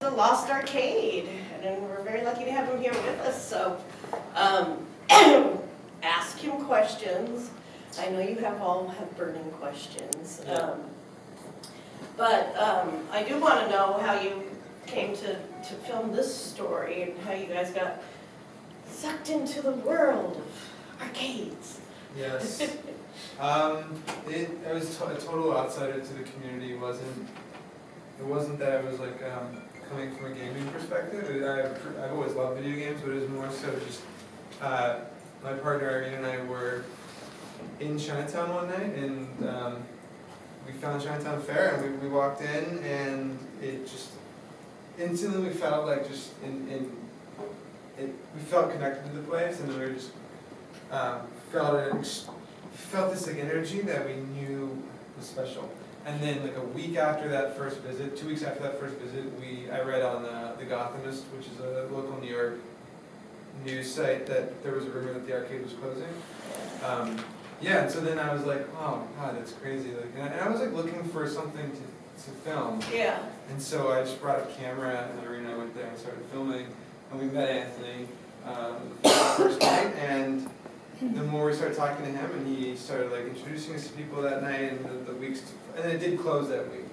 The Lost Arcade, and we're very lucky to have him here with us. So, ask him questions. I know you all have burning questions, but I do want to know how you came to film this story and how you guys got sucked into the world of arcades. Yes. I was a total outsider to the community. It wasn't that I was like coming from a gaming perspective. I've always loved video games, but it was more so just my partner Irene and I were in Chinatown one night, and we found Chinatown Fair, and we walked in, and it just instantly we felt like we felt connected to the place, and we were just felt this like energy that we knew was special. And then like a week after that first visit, 2 weeks after that first visit, I read on the Gothamist, which is a local New York news site, that there was a rumor that the arcade was closing. Yeah, and so then I was like, oh God, that's crazy. Like, and I was like looking for something to film. Yeah. And so I just brought a camera, and Irene and I went there and started filming. And we met Anthony the first night, and the more we started talking to him, and he started like introducing us to people that night, and the weeks, and then it did close that week.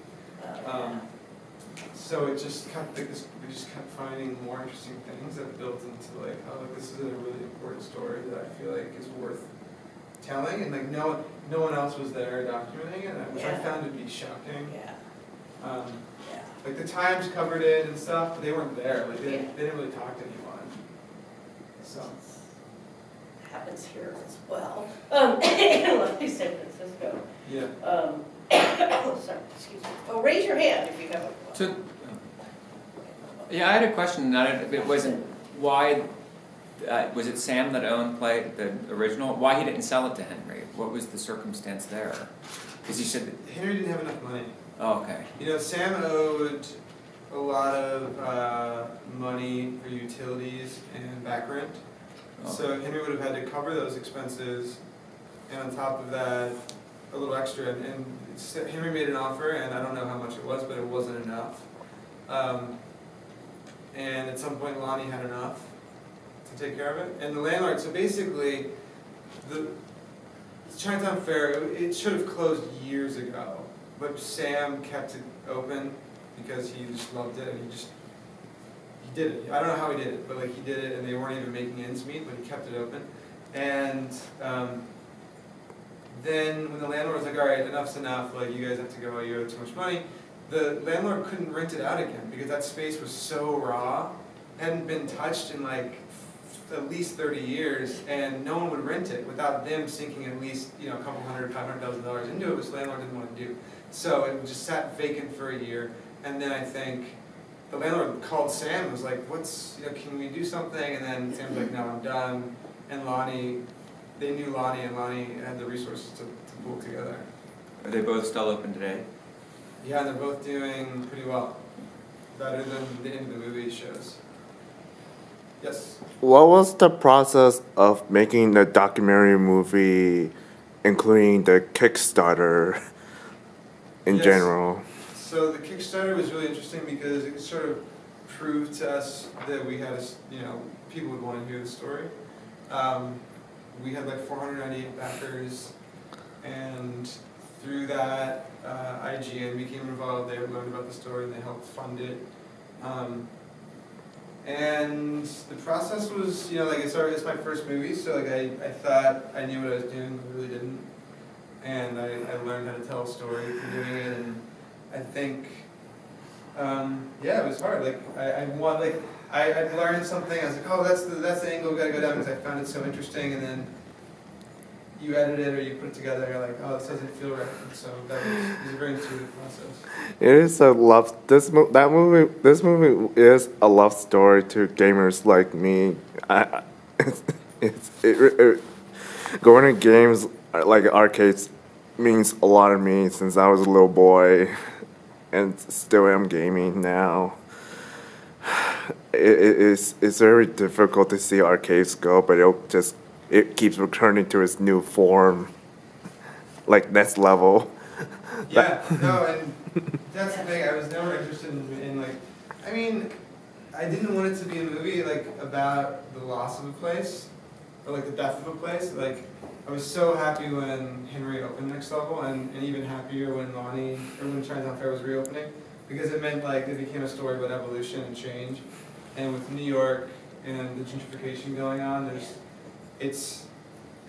So it just kept we just kept finding more interesting things that built into like, oh, like this is a really important story that I feel like is worth telling, and like no one else was there documenting it, which I found to be shocking. Yeah. Like the Times covered it and stuff, but they weren't there. Like they didn't really talk to anyone. So. Happens here as well. Like you said, Francisco. Yeah. Sorry, excuse me. Oh, raise your hand if you have a question. Yeah, I had a question. It wasn't why. Was it Sam that owned the original? Why he didn't sell it to Henry? What was the circumstance there? Because you said Henry didn't have enough money. Oh, okay. You know, Sam owed a lot of money for utilities and back rent. Okay. So Henry would have had to cover those expenses, and on top of that, a little extra. And Henry made an offer, and I don't know how much it was, but it wasn't enough. And at some point, Lonnie had enough to take care of it. And the landlord, so basically, the Chinatown Fair, it should have closed years ago, but Sam kept it open because he just loved it, and he did it. I don't know how he did it, but like he did it, and they weren't even making ends meet, but he kept it open. And then when the landlord was like, all right, enough's enough, like you guys have to go, you owe too much money, the landlord couldn't rent it out again because that space was so raw, hadn't been touched in like at least 30 years, and no one would rent it without them sinking at least a couple $500,000 into it, which the landlord didn't want to do. So it just sat vacant for a year, and then I think the landlord called Sam and was like, can we do something? And then Sam was like, no, I'm done. And they knew Lonnie, and Lonnie had the resources to pull together. Are they both still open today? Yeah, and they're both doing pretty well. Better than the end of the movie shows. Yes? What was the process of making the documentary movie, including the Kickstarter in general? So the Kickstarter was really interesting because it sort of proved to us that we had, people would want to hear the story. We had like 498 backers, and through that, IGN became involved. They learned about the story and they helped fund it. And the process was, it's my first movie, so like I thought I knew what I was doing, but really didn't. And I learned how to tell a story through doing it, and I think, it was hard. Like I learned something. I was like, oh, that's the angle we gotta go down, because I found it so interesting. And then you edit it or you put it together, and you're like, oh, this doesn't feel right. And so that was a very intuitive process. It is a love. This movie is a love story to gamers like me. Going to games like arcades means a lot to me since I was a little boy, and still am gaming now. It's very difficult to see arcades go, but it keeps returning to its new form, like next level. Yeah, no, and that's the thing. I was never interested in like, I mean, I didn't want it to be a movie like about the loss of a place, or like the death of a place. Like, I was so happy when Henry opened Next Level, and even happier when when Chinatown Fair was reopening, because it meant like it became a story about evolution and change. And with New York and the gentrification going on, it's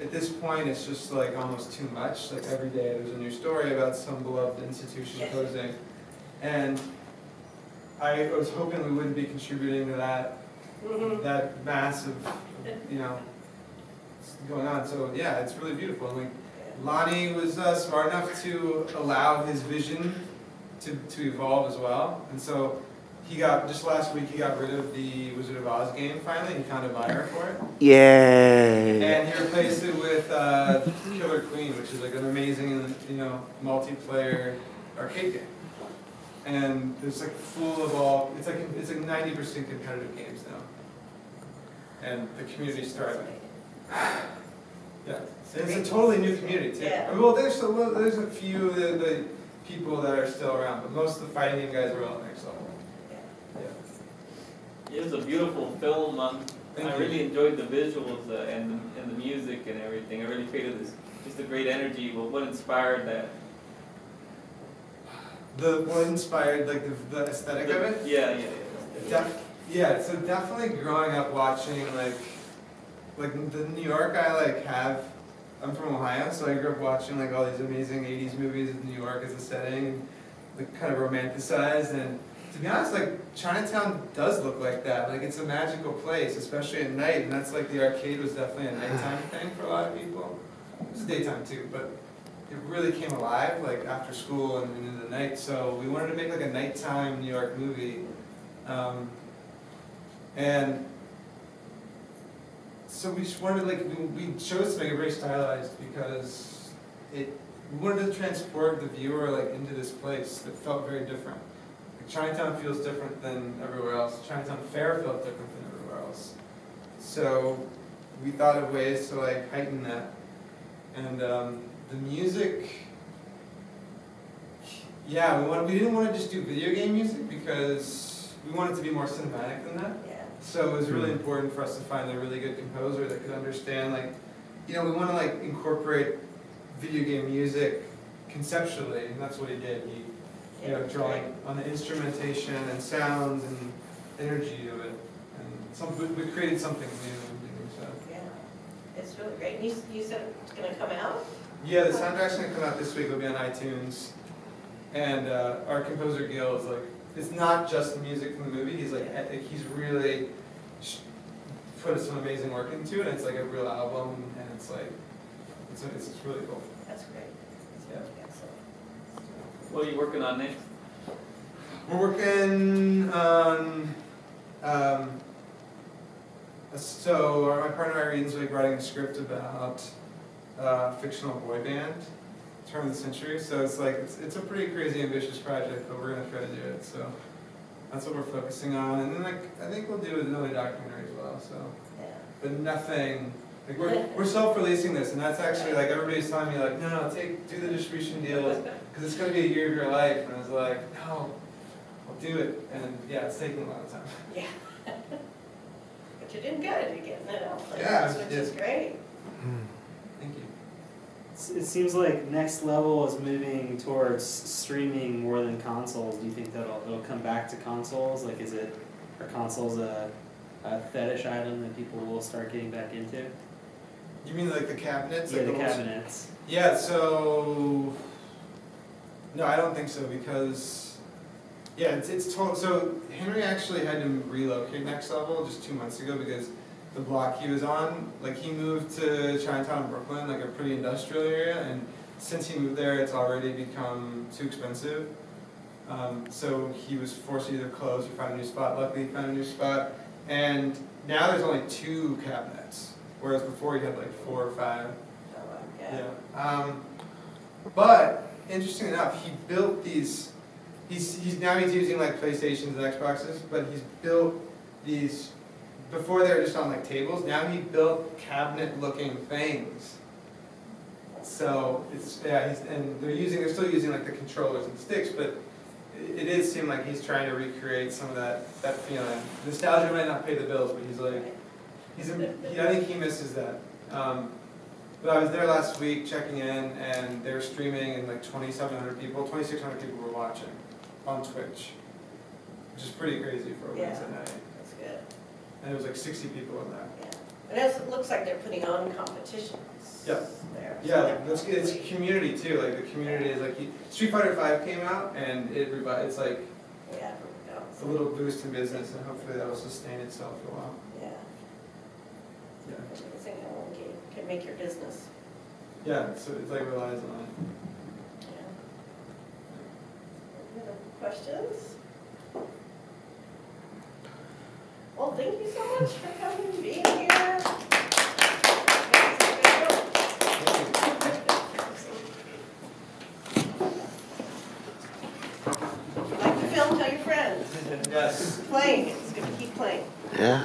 at this point it's just like almost too much. Like every day there's a new story about some beloved institution closing, and I was hoping we wouldn't be contributing to that massive, going on. So yeah, it's really beautiful. I mean, Lonnie was smart enough to allow his vision to evolve as well, and so just last week he got rid of the Wizard of Oz game finally. He found a buyer for it. Yay! And he replaced it with Killer Queen, which is like an amazing, multiplayer arcade game. And it's like full of it's like 90% competitive games now. And the community's thriving. Yeah, and it's a totally new community too. Yeah. Well, there's a few of the people that are still around, but most of the fighting game guys are all Next Level. It was a beautiful film. I Thank you. really enjoyed the visuals and the music and everything. I really created just a great energy. But what inspired that? What inspired like the aesthetic of it? Yeah. So definitely growing up watching like the New York I'm from Ohio, so I grew up watching like all these amazing 80s movies with New York as a setting, and like kind of romanticized. And to be honest, like Chinatown does look like that. Like it's a magical place, especially at night, and that's like the arcade was definitely a nighttime thing for a lot of people. It was daytime too, but it really came alive like after school and into the night. So we wanted to make like a nighttime New York movie, and so we just wanted we chose to make it very stylized because we wanted to transport the viewer like into this place that felt very different. Like Chinatown feels different than everywhere else. Chinatown Fair felt different than everywhere else. So we thought of ways to like heighten that, and the music. Yeah, we didn't want to just do video game music because we wanted to be more cinematic than that. Yeah. So it was really important for us to find a really good composer that could understand, we want to incorporate video game music conceptually, and that's what he did. He, drawing on the instrumentation and sounds and energy of it, and we created something new. So. Yeah, it's really great. And you said it's going to come out? Yeah, the soundtrack's going to come out this week. It'll be on iTunes, and our composer Gil is it's not just the music from the movie. He's he's really put some amazing work into it. It's like a real album, and it's really cool. That's great. Yeah. Excellent. What are you working on next? We're working on. So my partner Irene's writing a script about fictional boy band, turn of the century. So it's a pretty crazy ambitious project, but we're gonna try to do it. So that's what we're focusing on, and then I think we'll do another documentary as well. So, Yeah. but nothing. We're self-releasing this, and that's actually everybody's telling me no, do the distribution deals because it's gonna be a year of your life, and I was like, no, I'll do it, and yeah, it's taking a lot of time. Yeah. But you did good at getting it out. Yeah, which is great. Thank you. It seems like Next Level is moving towards streaming more than consoles. Do you think it'll come back to consoles? Are consoles a fetish item that people will start getting back into? You mean the cabinets? Yeah, the cabinets. Yeah, so no, I don't think so because it's total. So Henry actually had to relocate Next Level just 2 months ago because the block he was on, he moved to Chinatown, Brooklyn, a pretty industrial area, and since he moved there, it's already become too expensive. So he was forced to either close or find a new spot. Luckily, he found a new spot, and now there's only 2 cabinets, whereas before he had 4 or 5. Oh, okay. Yeah. But interesting enough, he built these. He's using PlayStations and Xboxes, but he's built these. Before they were just on tables. Now he built cabinet-looking things. So it's and they're still using the controllers and sticks, but it is seem like he's trying to recreate some of that feeling. Nostalgia might not pay the bills, but I think he misses that. But I was there last week checking in, and they were streaming, and like 2,600 people were watching on Twitch, which is pretty crazy for a Wednesday night. That's good. And it was like 60 people in there. Yeah. And it looks like they're putting on competitions. Yeah. There. Yeah, like, that's good. It's community too. Like the community is like Street Fighter V came out, and it's like Yeah. a little boost in business, and hopefully that will sustain itself for a while. Yeah. Yeah. Amazing how one game can make your business. Yeah, so it's like relies on it. Yeah. Any other questions? Well, thank you so much for coming and being here. Like the film, tell your friends. Yes. Playing, it's gonna keep playing. Yeah.